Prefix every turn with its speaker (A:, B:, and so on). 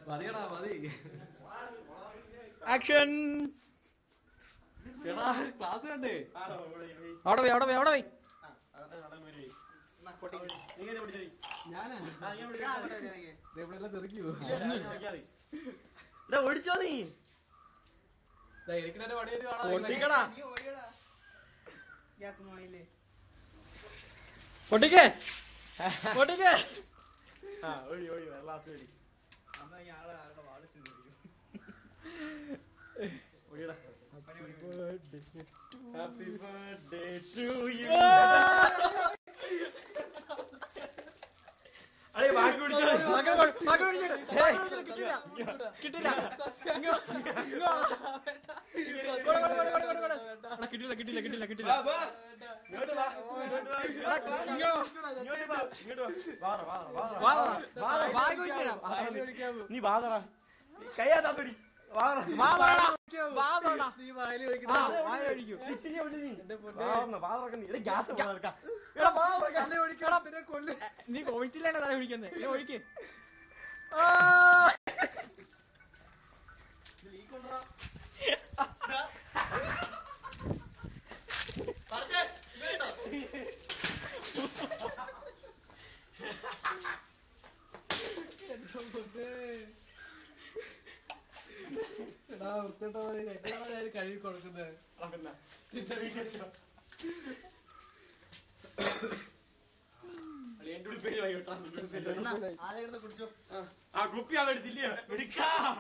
A: മതിയടാ മതി.
B: Action.
A: Class കണ്ടേ
B: അവിടെ പോയി അവിടെ പോയി അവിടെ പോയി.
A: ഓടിച്ചോ നീ
B: പൊട്ടിക്കേ പൊട്ടിക്കേ.
A: Happy birthday to you. അടേ ബാക്കി പിടിച്ചോ.
B: കിട്ടില്ല കിട്ടില്ല കിട്ടില്ല കിട്ടില്ല കിട്ടില്ല.
A: നീ വാതറ കയ്യാ തപ്പടി
B: നീ ഒഴിച്ചില്ലാണ് തല പിടിക്കുന്നത്. നീ ഒഴിക്ക്.
A: കഴുകി കൊടുക്കുന്നത് കുടിച്ചോ. ആ കുപ്പി അവൻ എടുത്തില്ലേ എടുക്കാം.